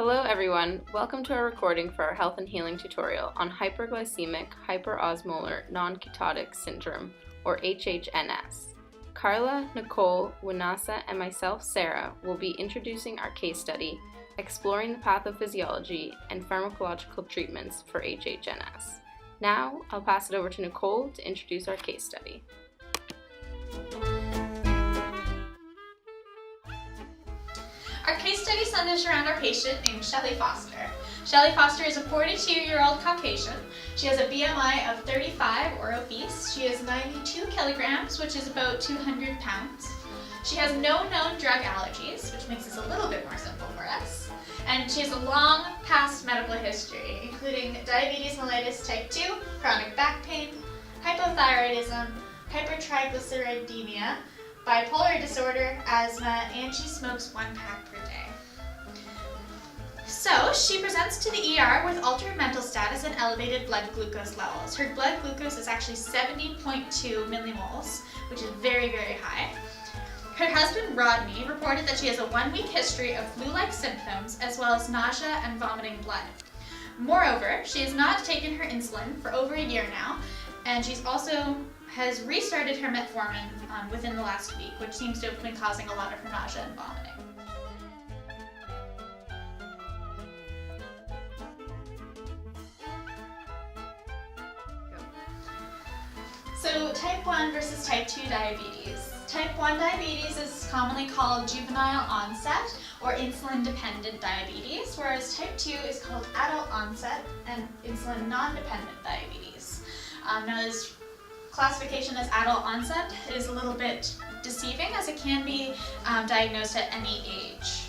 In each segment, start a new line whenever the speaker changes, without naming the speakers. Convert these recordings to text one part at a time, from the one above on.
Hello everyone, welcome to our recording for our health and healing tutorial on hyperglycemic hyperosmolar non-ketotic syndrome, or HHNS. Carla, Nicole, Winasa, and myself, Sarah, will be introducing our case study, exploring the pathophysiology and pharmacological treatments for HHNS. Now, I'll pass it over to Nicole to introduce our case study.
Our case study centers around our patient named Shelley Foster. Shelley Foster is a 42-year-old Caucasian. She has a BMI of 35 or obese. She is 92 kilograms, which is about 200 pounds. She has no known drug allergies, which makes this a little bit more simple for us. And she has a long past medical history, including diabetes mellitus type 2, chronic back pain, hypothyroidism, hypertriglyceridemia, bipolar disorder, asthma, and she smokes 1 pack per day. So she presents to the ER with altered mental status and elevated blood glucose levels. Her blood glucose is actually 70.2 millimoles, which is very, very high. Her husband Rodney reported that she has a 1-week history of flu-like symptoms as well as nausea and vomiting blood. Moreover, she has not taken her insulin for over a year now, and she's also has restarted her metformin within the last week, which seems to have been causing a lot of her nausea and vomiting. So type 1 versus type 2 diabetes. Type 1 diabetes is commonly called juvenile onset or insulin-dependent diabetes, whereas type 2 is called adult onset and insulin non-dependent diabetes. Now this classification as adult onset is a little bit deceiving as it can be diagnosed at any age.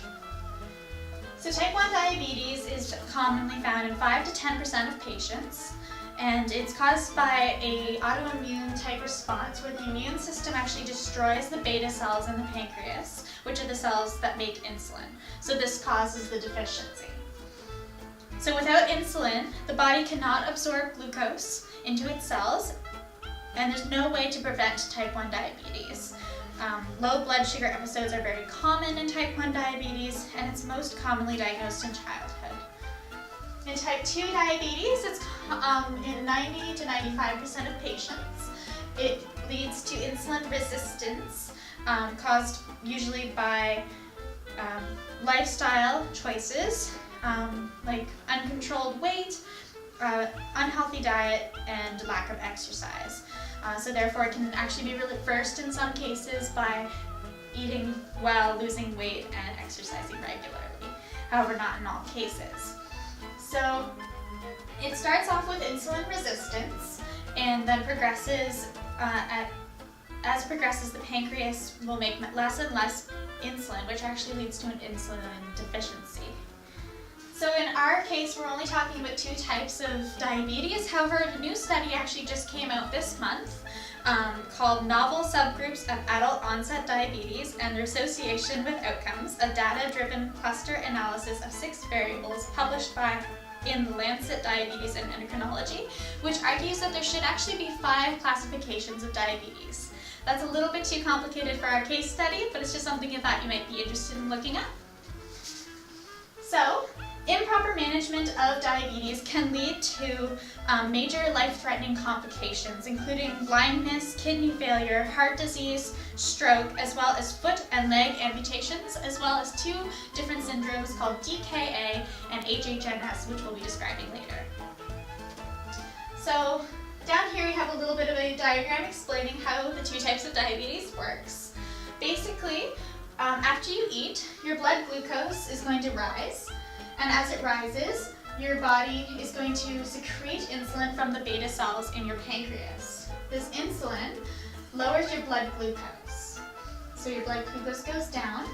So type 1 diabetes is commonly found in 5 to 10% of patients, and it's caused by an autoimmune type response where the immune system actually destroys the beta cells in the pancreas, which are the cells that make insulin. So this causes the deficiency. So without insulin, the body cannot absorb glucose into its cells, and there's no way to prevent type 1 diabetes. Low blood sugar episodes are very common in type 1 diabetes, and it's most commonly diagnosed in childhood. In type 2 diabetes, it's in 90 to 95% of patients. It leads to insulin resistance caused usually by lifestyle choices like uncontrolled weight, unhealthy diet, and lack of exercise. So therefore it can actually be reversed in some cases by eating well, losing weight, and exercising regularly. However, not in all cases. So it starts off with insulin resistance and then progresses, as progresses the pancreas will make less and less insulin, which actually leads to an insulin deficiency. So in our case, we're only talking about 2 types of diabetes. However, a new study actually just came out this month called Novel Subgroups of Adult Onset Diabetes and Their Association with Outcomes, a data-driven cluster analysis of 6 variables published in the Lancet Diabetes and Endocrinology, which argues that there should actually be 5 classifications of diabetes. That's a little bit too complicated for our case study, but it's just something I thought you might be interested in looking at. So, improper management of diabetes can lead to major life-threatening complications, including blindness, kidney failure, heart disease, stroke, as well as foot and leg amputations, as well as 2 different syndromes called DKA and HHNS, which we'll be describing later. So down here we have a little bit of a diagram explaining how the 2 types of diabetes works. Basically, after you eat, your blood glucose is going to rise. And as it rises, your body is going to secrete insulin from the beta cells in your pancreas. This insulin lowers your blood glucose. So your blood glucose goes down,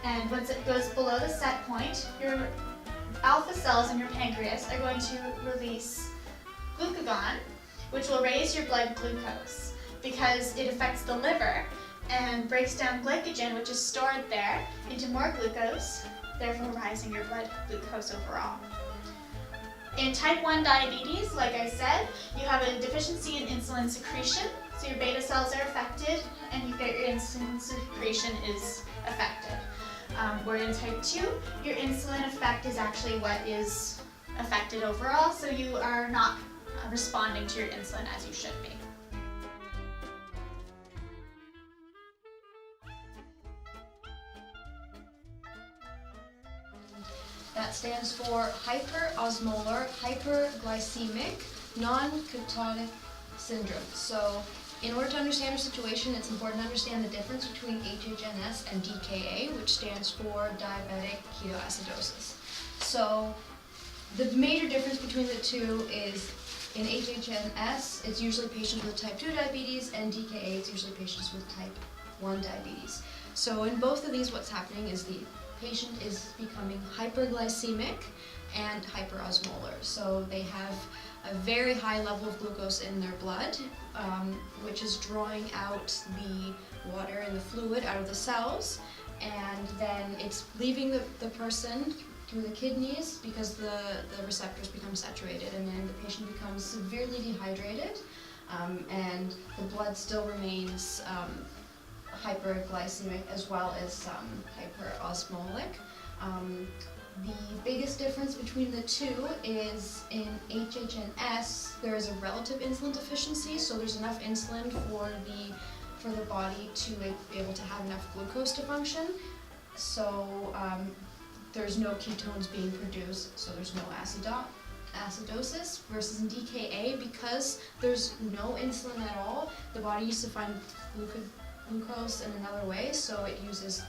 and once it goes below the set point, your alpha cells in your pancreas are going to release glucagon, which will raise your blood glucose because it affects the liver and breaks down glycogen, which is stored there, into more glucose, therefore rising your blood glucose overall. In type 1 diabetes, like I said, you have a deficiency in insulin secretion, so your beta cells are affected and your insulin secretion is affected. Where in type 2, your insulin effect is actually what is affected overall, so you are not responding to your insulin as you should be.
That stands for hyperosmolar hyperglycemic non-ketotic syndrome. So in order to understand our situation, it's important to understand the difference between Hhns and DKA, which stands for diabetic ketoacidosis. So the major difference between the two is in Hhns, it's usually patients with type 2 diabetes, and DKA, it's usually patients with type 1 diabetes. So in both of these, what's happening is the patient is becoming hyperglycemic and hyperosmolar. So they have a very high level of glucose in their blood, which is drawing out the water and the fluid out of the cells, and then it's leaving the person through the kidneys because the receptors become saturated, and then the patient becomes severely dehydrated, and the blood still remains hyperglycemic as well as hyperosmotic. The biggest difference between the two is in Hhns, there is a relative insulin deficiency, so there's enough insulin for the body to be able to have enough glucose to function. So there's no ketones being produced, so there's no acidosis, versus in DKA, because there's no insulin at all, the body used to find glucose in another way, so it uses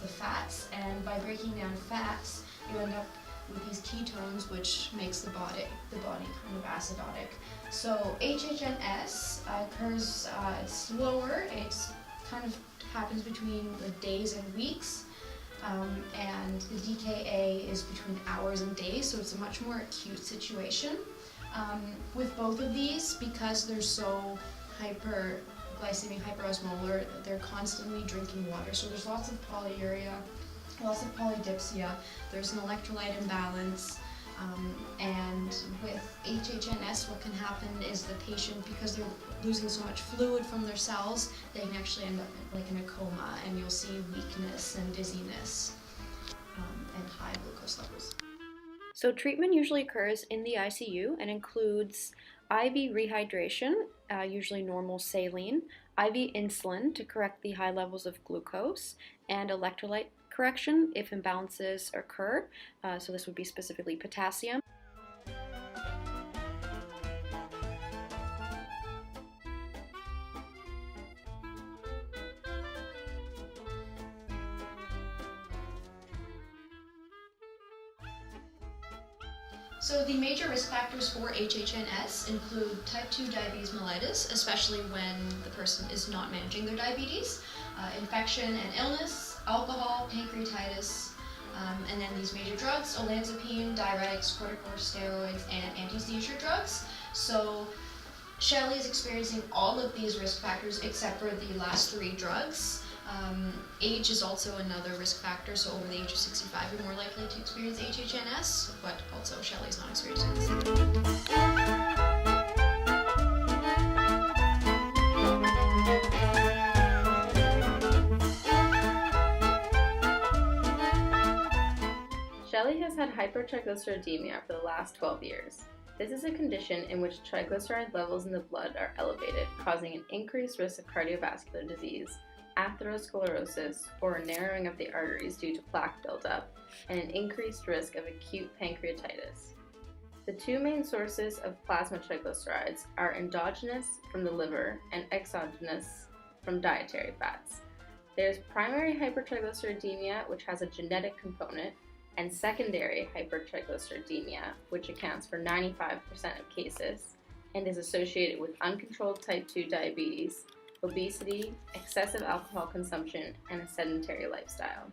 the fats, and by breaking down fats, you end up with these ketones, which makes the body kind of acidotic. So Hhns occurs slower. It kind of happens between the days and weeks, and the DKA is between hours and days, so it's a much more acute situation. With both of these, because they're so hyperglycemic, hyperosmolar, they're constantly drinking water, so there's lots of polyuria, lots of polydipsia, there's an electrolyte imbalance, and with Hhns, what can happen is the patient, because they're losing so much fluid from their cells, they can actually end up like in a coma, and you'll see weakness and dizziness, and high glucose levels.
So treatment usually occurs in the ICU and includes IV rehydration, usually normal saline, IV insulin to correct the high levels of glucose, and electrolyte correction if imbalances occur. So this would be specifically potassium.
So the major risk factors for Hhns include type 2 diabetes mellitus, especially when the person is not managing their diabetes, infection and illness, alcohol, pancreatitis, and then these major drugs, olanzapine, diuretics, corticosteroids, and anti-seizure drugs. So Shelley is experiencing all of these risk factors except for the last 3 drugs. Age is also another risk factor, so over the age of 65 you're more likely to experience Hhns, but also Shelley's not experiencing the same.
Shelley has had hypertriglyceridemia for the last 12 years. This is a condition in which triglyceride levels in the blood are elevated, causing an increased risk of cardiovascular disease, atherosclerosis, or a narrowing of the arteries due to plaque buildup, and an increased risk of acute pancreatitis. The 2 main sources of plasma triglycerides are endogenous from the liver and exogenous from dietary fats. There's primary hypertriglyceridemia, which has a genetic component, and secondary hypertriglyceridemia, which accounts for 95% of cases and is associated with uncontrolled type 2 diabetes, obesity, excessive alcohol consumption, and a sedentary lifestyle.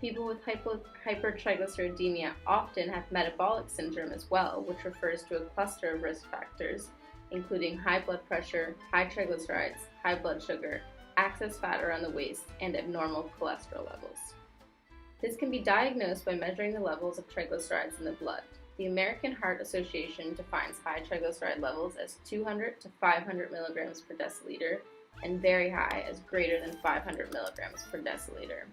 People with hypertriglyceridemia often have metabolic syndrome as well, which refers to a cluster of risk factors, including high blood pressure, high triglycerides, high blood sugar, excess fat around the waist, and abnormal cholesterol levels. This can be diagnosed by measuring the levels of triglycerides in the blood. The American Heart Association defines high triglyceride levels as 200 to 500 milligrams per deciliter, and very high as greater than 500 milligrams per deciliter.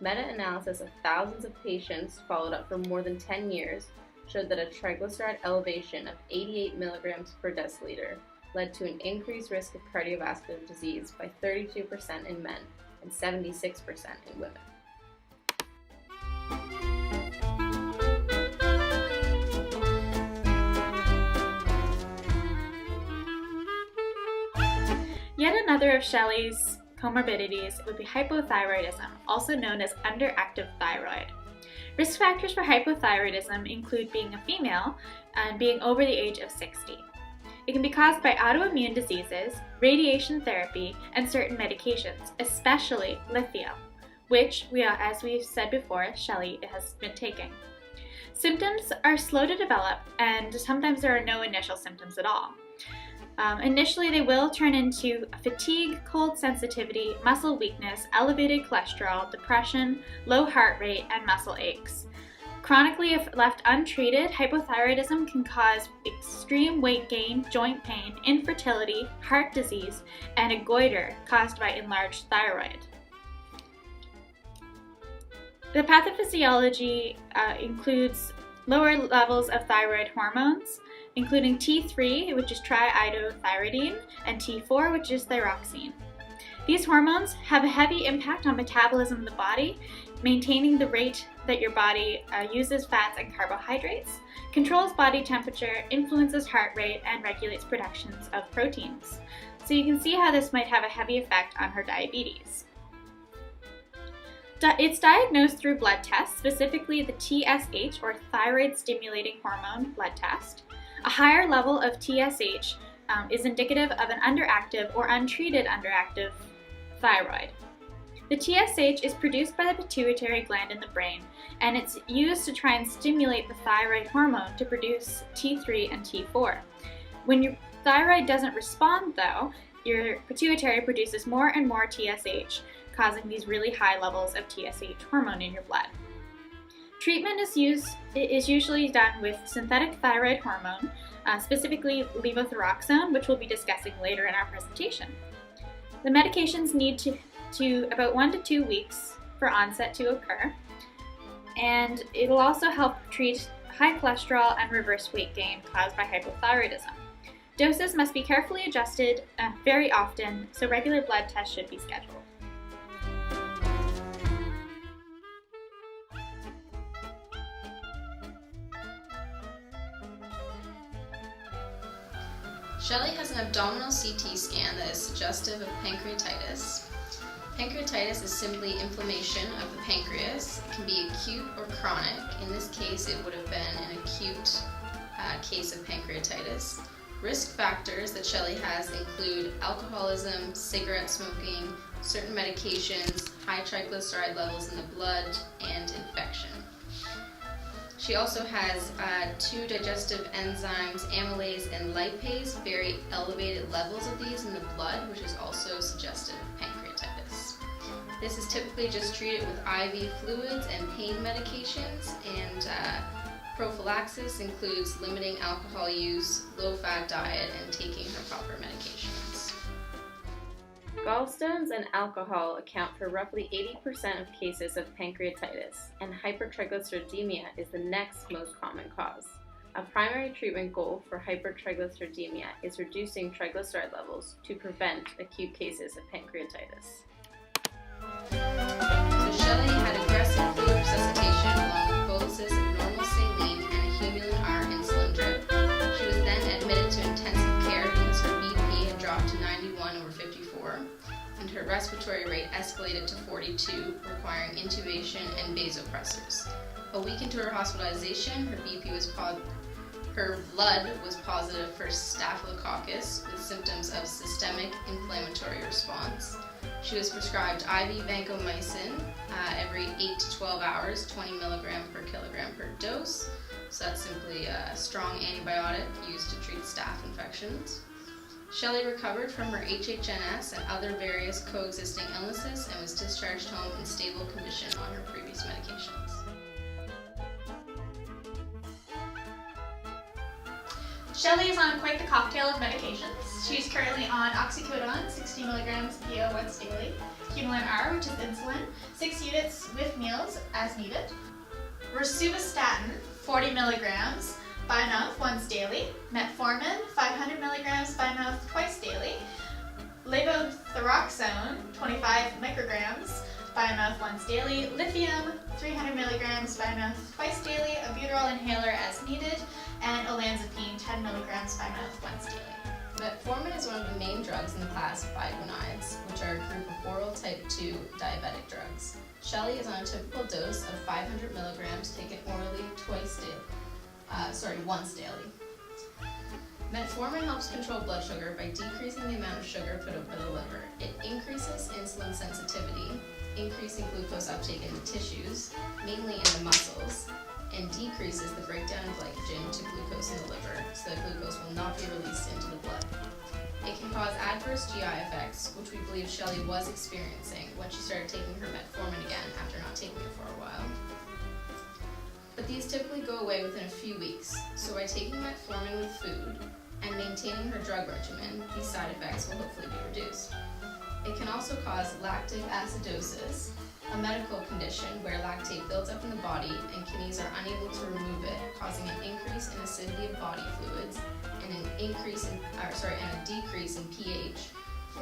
Meta-analysis of thousands of patients followed up for more than 10 years showed that a triglyceride elevation of 88 milligrams per deciliter led to an increased risk of cardiovascular disease by 32% in men and 76% in women.
Yet another of Shelley's comorbidities would be hypothyroidism, also known as underactive thyroid. Risk factors for hypothyroidism include being a female and being over the age of 60. It can be caused by autoimmune diseases, radiation therapy, and certain medications, especially lithium, which, as we've said before, Shelley has been taking. Symptoms are slow to develop, and sometimes there are no initial symptoms at all. Initially, they will turn into fatigue, cold sensitivity, muscle weakness, elevated cholesterol, depression, low heart rate, and muscle aches. Chronically, if left untreated, hypothyroidism can cause extreme weight gain, joint pain, infertility, heart disease, and a goiter caused by enlarged thyroid. The pathophysiology includes lower levels of thyroid hormones, including T3, which is triiodothyronine, and T4, which is thyroxine. These hormones have a heavy impact on metabolism in the body, maintaining the rate that your body uses fats and carbohydrates, controls body temperature, influences heart rate, and regulates productions of proteins. So you can see how this might have a heavy effect on her diabetes. It's diagnosed through blood tests, specifically the TSH, or thyroid stimulating hormone blood test. A higher level of TSH is indicative of an underactive or untreated underactive thyroid. The TSH is produced by the pituitary gland in the brain, and it's used to try and stimulate the thyroid hormone to produce T3 and T4. When your thyroid doesn't respond, though, your pituitary produces more and more TSH, causing these really high levels of TSH hormone in your blood. Treatment is usually done with synthetic thyroid hormone, specifically levothyroxine, which we'll be discussing later in our presentation. The medications need to about 1 to 2 weeks for onset to occur, and it will also help treat high cholesterol and reverse weight gain caused by hypothyroidism. Doses must be carefully adjusted very often, so regular blood tests should be scheduled.
Shelley has an abdominal CT scan that is suggestive of pancreatitis. Pancreatitis is simply inflammation of the pancreas. It can be acute or chronic. In this case, it would have been an acute case of pancreatitis. Risk factors that Shelley has include alcoholism, cigarette smoking, certain medications, high triglyceride levels in the blood, and infection. She also has 2 digestive enzymes, amylase and lipase, very elevated levels of these in the blood, which is also suggestive of pancreatitis. This is typically just treated with IV fluids and pain medications, and prophylaxis includes limiting alcohol use, low-fat diet, and taking her proper medications. Gallstones and alcohol account for roughly 80% of cases of pancreatitis, and hypertriglyceridemia is the next most common cause. A primary treatment goal for hypertriglyceridemia is reducing triglyceride levels to prevent acute cases of pancreatitis. So Shelley had aggressive fluid resuscitation along with boluses of normal saline and a humulin R insulin drip. She was then admitted to intensive care because her BP had dropped to 91/54, and her respiratory rate escalated to 42, requiring intubation and vasopressors. A week into her hospitalization, her blood was positive for staphylococcus with symptoms of systemic inflammatory response. She was prescribed IV vancomycin every 8 to 12 hours, 20 milligram per kilogram per dose. So that's simply a strong antibiotic used to treat staph infections. Shelley recovered from her Hhns and other various coexisting illnesses and was discharged home in stable condition on her previous medications.
Shelley is on quite the cocktail of medications. She's currently on oxycodone, 60 milligrams PO once daily. Humulin R, which is insulin, 6 units with meals as needed. Rosuvastatin, 40 milligrams by mouth once daily. Metformin, 500 milligrams by mouth twice daily. Levothyroxine, 25 micrograms by mouth once daily. Lithium, 300 milligrams by mouth twice daily. A buterol inhaler as needed. And olanzapine, 10 milligrams by mouth once daily.
Metformin is one of the main drugs in the class of biguanides, which are a group of oral type 2 diabetic drugs. Shelley is on a typical dose of 500 milligrams taken orally once daily. Metformin helps control blood sugar by decreasing the amount of sugar put up by the liver. It increases insulin sensitivity, increasing glucose uptake in the tissues, mainly in the muscles, and decreases the breakdown of glycogen to glucose in the liver, so that glucose will not be released into the blood. It can cause adverse GI effects, which we believe Shelley was experiencing when she started taking her metformin again after not taking it for a while. But these typically go away within a few weeks, so by taking metformin with food and maintaining her drug regimen, these side effects will hopefully be reduced. It can also cause lactic acidosis, a medical condition where lactate builds up in the body and kidneys are unable to remove it, causing an increase in acidity of body fluids and a decrease in pH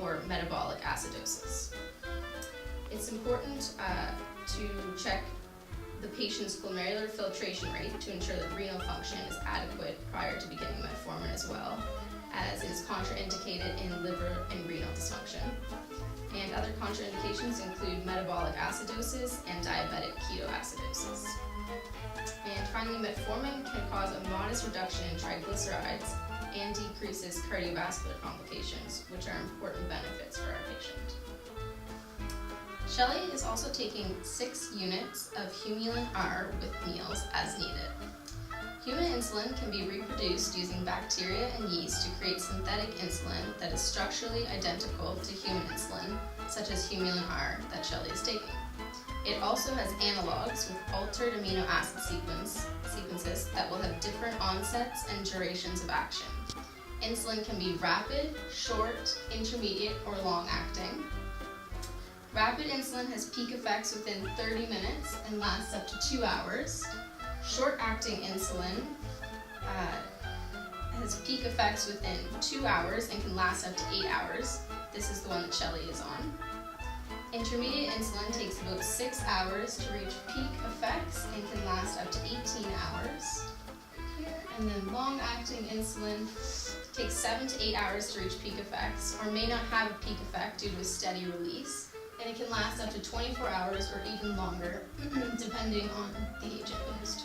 or metabolic acidosis. It's important to check the patient's glomerular filtration rate to ensure that renal function is adequate prior to beginning metformin as well, as it is contraindicated in liver and renal dysfunction. And other contraindications include metabolic acidosis and diabetic ketoacidosis. And finally, metformin can cause a modest reduction in triglycerides and decreases cardiovascular complications, which are important benefits for our patient. Shelley is also taking 6 units of Humulin R with meals as needed. Human insulin can be reproduced using bacteria and yeast to create synthetic insulin that is structurally identical to human insulin, such as Humulin R that Shelley is taking. It also has analogs with altered amino acid sequences that will have different onsets and durations of action. Insulin can be rapid, short, intermediate, or long-acting. Rapid insulin has peak effects within 30 minutes and lasts up to 2 hours. Short-acting insulin has peak effects within 2 hours and can last up to 8 hours. This is the one that Shelley is on. Intermediate insulin takes about 6 hours to reach peak effects and can last up to 18 hours. Here. And then long-acting insulin takes 7 to 8 hours to reach peak effects, or may not have a peak effect due to a steady release, and it can last up to 24 hours or even longer, depending on the agent used.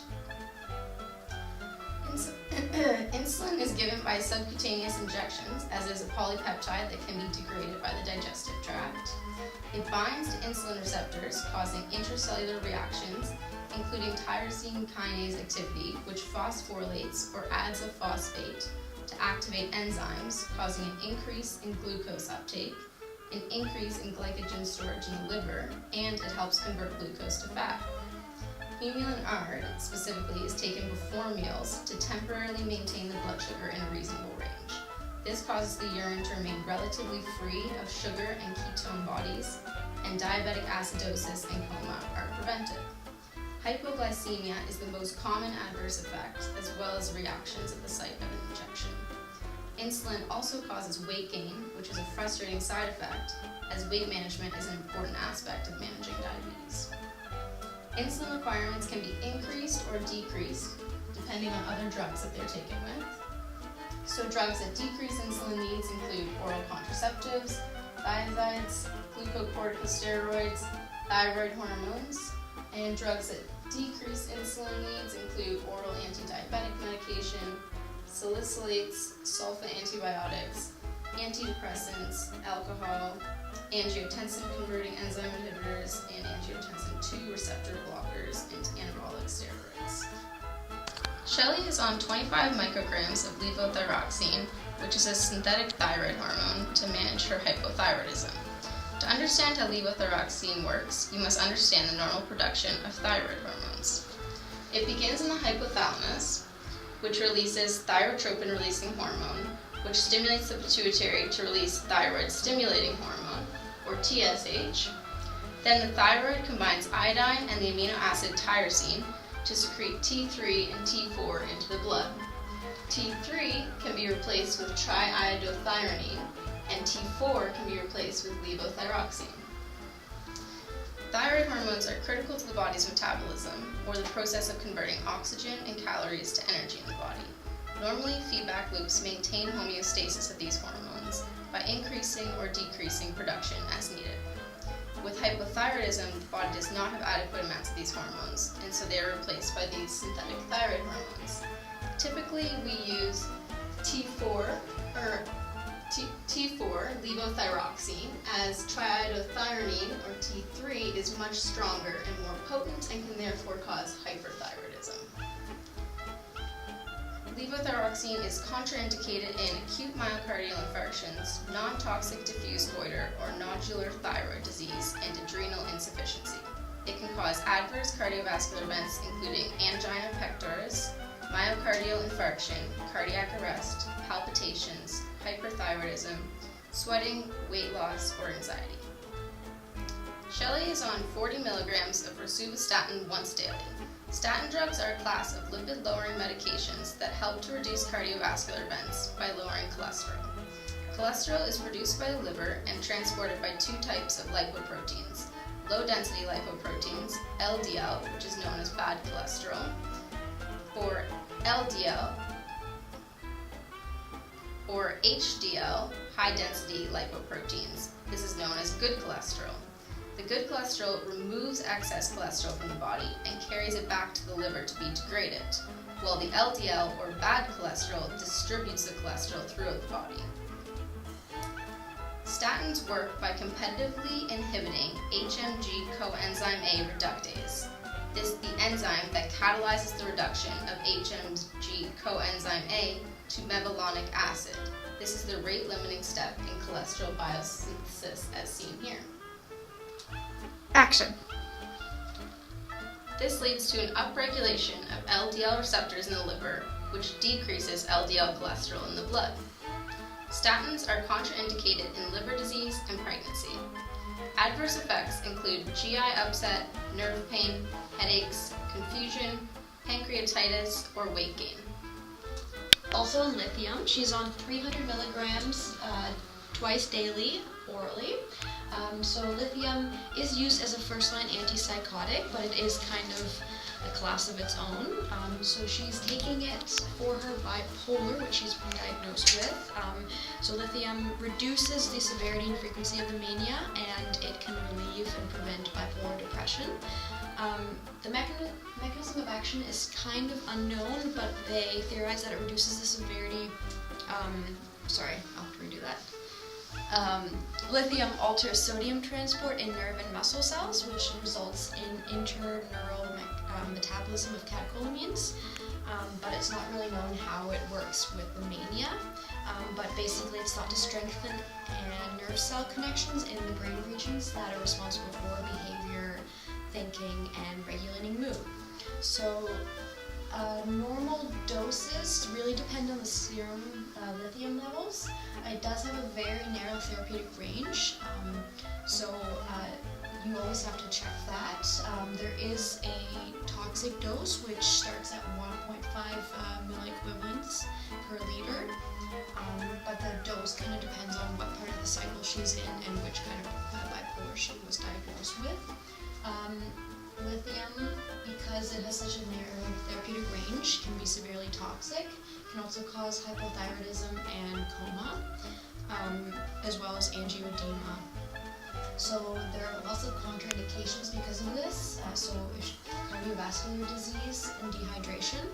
Insulin is given by subcutaneous injections, as it is a polypeptide that can be degraded by the digestive tract. It binds to insulin receptors, causing intracellular reactions, including tyrosine kinase activity, which phosphorylates or adds a phosphate to activate enzymes, causing an increase in glucose uptake, an increase in glycogen storage in the liver, and it helps convert glucose to fat. Humulin R, specifically, is taken before meals to temporarily maintain the blood sugar in a reasonable range. This causes the urine to remain relatively free of sugar and ketone bodies, and diabetic acidosis and coma are prevented. Hypoglycemia is the most common adverse effect, as well as reactions at the site of an injection. Insulin also causes weight gain, which is a frustrating side effect, as weight management is an important aspect of managing diabetes. Insulin requirements can be increased or decreased depending on other drugs that they're taken with. So drugs that decrease insulin needs include oral contraceptives, thiazides, glucocorticosteroids, thyroid hormones, and drugs that decrease insulin needs include oral anti-diabetic medication, salicylates, sulfa antibiotics, antidepressants, alcohol, angiotensin-converting enzyme inhibitors, and angiotensin II receptor blockers, and anabolic steroids. Shelley is on 25 micrograms of levothyroxine, which is a synthetic thyroid hormone, to manage her hypothyroidism. To understand how levothyroxine works, you must understand the normal production of thyroid hormones. It begins in the hypothalamus, which releases thyrotropin-releasing hormone, which stimulates the pituitary to release thyroid-stimulating hormone, or TSH, Then the thyroid combines iodine and the amino acid tyrosine to secrete T3 and T4 into the blood. T3 can be replaced with triiodothyronine, and T4 can be replaced with levothyroxine. Thyroid hormones are critical to the body's metabolism, or the process of converting oxygen and calories to energy in the body. Normally, feedback loops maintain homeostasis of these hormones by increasing or decreasing production as needed. With hypothyroidism, the body does not have adequate amounts of these hormones, and so they are replaced by these synthetic thyroid hormones. Typically, we use T4 levothyroxine, as triiodothyronine, or T3, is much stronger and more potent and can therefore cause hyperthyroidism. Levothyroxine is contraindicated in acute myocardial infarctions, non-toxic diffuse goiter or nodular thyroid disease, and adrenal insufficiency. It can cause adverse cardiovascular events including angina pectoris, myocardial infarction, cardiac arrest, palpitations, hyperthyroidism, sweating, weight loss, or anxiety. Shelley is on 40 milligrams of rosuvastatin once daily. Statin drugs are a class of lipid-lowering medications that help to reduce cardiovascular events by lowering cholesterol. Cholesterol is produced by the liver and transported by two types of lipoproteins: low-density lipoproteins, LDL, which is known as bad cholesterol, or LDL, or HDL, high-density lipoproteins. This is known as good cholesterol. The good cholesterol removes excess cholesterol from the body and carries it back to the liver to be degraded, while the LDL, or bad cholesterol, distributes the cholesterol throughout the body. Statins work by competitively inhibiting HMG coenzyme A reductase. This is the enzyme that catalyzes the reduction of HMG coenzyme A to mevalonic acid. This is the rate-limiting step in cholesterol biosynthesis, as seen here.
Action.
This leads to an upregulation of LDL receptors in the liver, which decreases LDL cholesterol in the blood. Statins are contraindicated in liver disease and pregnancy. Adverse effects include GI upset, nerve pain, headaches, confusion, pancreatitis, or weight gain.
Also in lithium, she's on 300 milligrams twice daily, orally. So lithium is used as a first-line antipsychotic, but it is kind of a class of its own. So she's taking it for her bipolar, which she's been diagnosed with. So lithium reduces the severity and frequency of the mania, and it can relieve and prevent bipolar depression. The mechanism of action is kind of unknown, but they theorize that it reduces the severity. Sorry, I'll have to redo that. Lithium alters sodium transport in nerve and muscle cells, which results in interneural metabolism of catecholamines, but it's not really known how it works with the mania. But basically it's thought to strengthen nerve cell connections in the brain regions that are responsible for behavior, thinking, and regulating mood. So normal doses really depend on the serum lithium levels. It does have a very narrow therapeutic range, so you always have to check that. There is a toxic dose which starts at 1.5 milliequivalents per liter, but the dose kind of depends on what part of the cycle she's in and which kind of bipolar she was diagnosed with. Lithium, because it has such a narrow therapeutic range, can be severely toxic, can also cause hypothyroidism and coma, as well as angioedema. So there are lots of contraindications because of this, so cardiovascular disease and dehydration.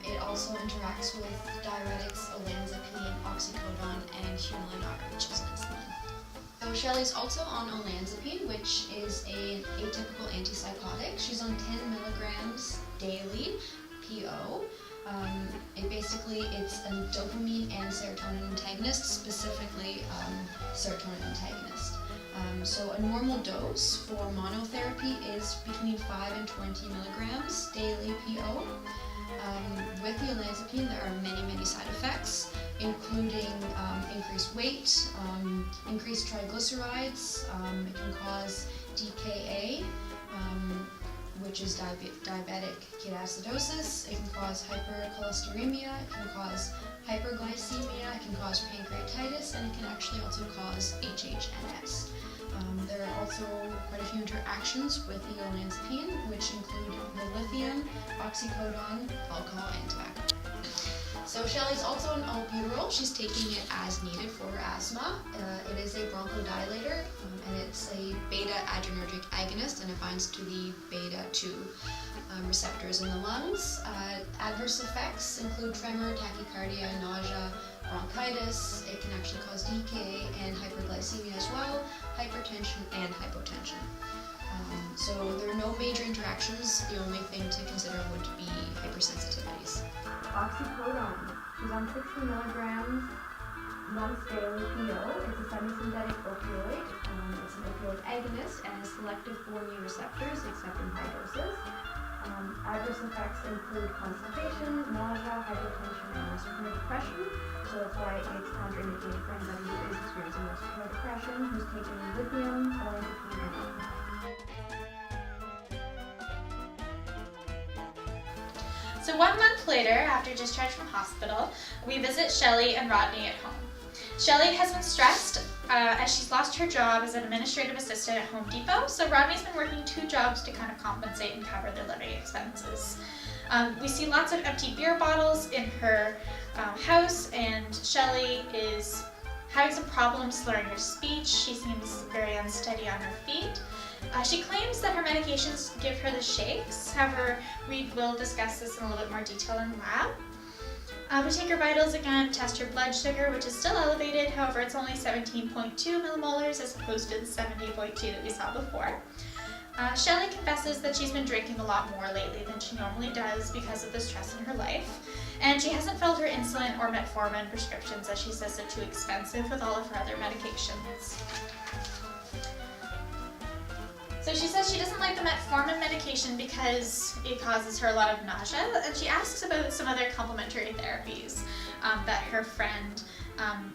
It also interacts with diuretics, olanzapine, oxycodone, and humulin R, which is insulin. So Shelley's also on olanzapine, which is an atypical antipsychotic. She's on 10 milligrams daily, PO. It's a dopamine and serotonin antagonist, specifically serotonin antagonist. So a normal dose for monotherapy is between 5 and 20 milligrams daily, PO. With the olanzapine, there are many side effects, including increased weight, increased triglycerides. It can cause DKA, which is diabetic ketoacidosis. It can cause hypercholesteremia, it can cause hyperglycemia, it can cause pancreatitis, and it can actually also cause Hhns. There are also quite a few interactions with the olanzapine, which include the lithium, oxycodone, alcohol, and tobacco. So Shelley's also an albuterol. She's taking it as needed for her asthma. It is a bronchodilator, and it's a beta-adrenergic agonist, and it binds to the beta-2 receptors in the lungs. Adverse effects include tremor, tachycardia, nausea, bronchitis. It can actually cause DKA and hyperglycemia as well, hypertension and hypotension. So there are no major interactions. The only thing to consider would be hypersensitivities.
Oxycodone. She's on 60 milligrams once daily PO. It's a semi-synthetic opioid. It's an opioid agonist and is selective for mu receptors except in high doses. Adverse effects include constipation, nausea, hypotension, and respiratory depression. So that's why it's contraindicated for anybody who is experiencing respiratory depression, who's taking lithium, olanzapine, and alcohol.
So 1 month later, after discharge from hospital, we visit Shelley and Rodney at home. Shelley has been stressed as she's lost her job as an administrative assistant at Home Depot, so Rodney's been working 2 jobs to kind of compensate and cover their living expenses. We see lots of empty beer bottles in her house, and Shelley is having some problems slurring her speech. She seems very unsteady on her feet. She claims that her medications give her the shakes. However, we will discuss this in a little bit more detail in lab. We take her vitals again, test her blood sugar, which is still elevated. However, it's only 17.2 millimolars as opposed to the 70.2 that we saw before. Shelley confesses that she's been drinking a lot more lately than she normally does because of the stress in her life. And she hasn't filled her insulin or metformin prescriptions as she says they're too expensive with all of her other medications. So she says she doesn't like the metformin medication because it causes her a lot of nausea, and she asks about some other complementary therapies that her friend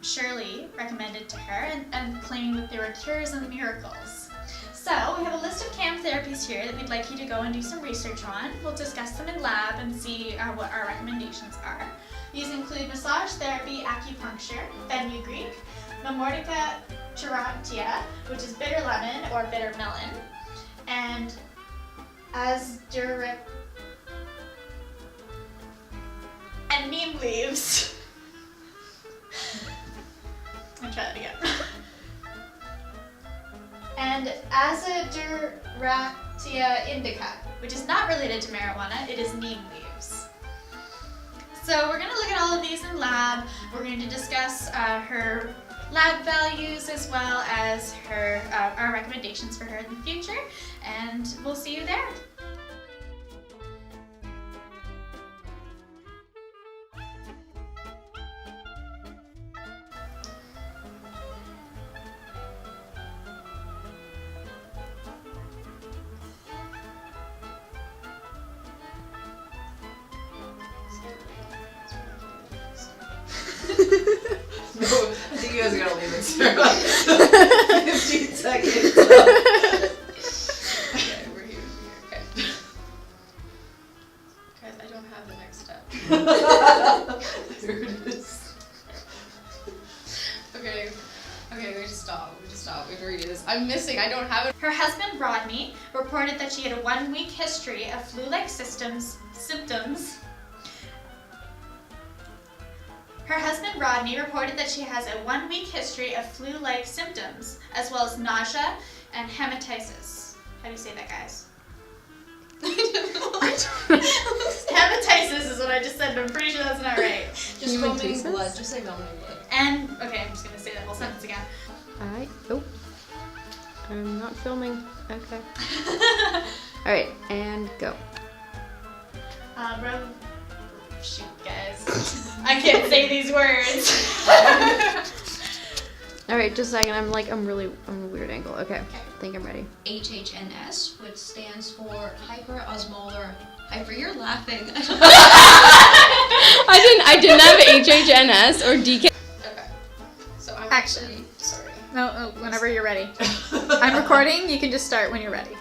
Shirley recommended to her and claiming that they were cures and miracles. So we have a list of CAM therapies here that we'd like you to go and do some research on. We'll discuss them in lab and see what our recommendations are. These include massage therapy, acupuncture, fenugreek, Mamortica charantia, which is bitter lemon or bitter melon, and and neem leaves. I'll try that again. And Azadirachtia indica, which is not related to marijuana, it is neem leaves. So we're going to look at all of these in lab. We're going to discuss her lab values as well as her our recommendations for her in the future, and we'll see you there.
No, I think you guys are gonna leave it for like 15 seconds. Okay, we're here. Okay.
Guys, I don't have the next step.
There it is. Okay, we have to stop. We have to redo this. I'm missing. I don't have it.
Her husband, Rodney, reported that she had a 1-week history of flu-like symptoms. Her husband, Rodney, reported that she has a 1-week history of flu-like symptoms, as well as nausea and hematitis. How do you say that, guys? Hematitis is what I just said, but I'm pretty sure that's not right.
Just vomiting blood. Just say vomiting blood.
And, okay, I'm just going to say that whole sentence again.
Alright. Oh. I'm not filming. Okay. Alright, and go.
Shoot, guys. I can't say these words.
Alright, just a second. I'm a weird angle. Okay. I think I'm ready.
Hhns, which stands for hyperosmolar. You're laughing.
I didn't have HHNS or DK.
Okay. So I'm
Action.
sorry.
No, whenever you're ready. I'm recording. You can just start when you're ready.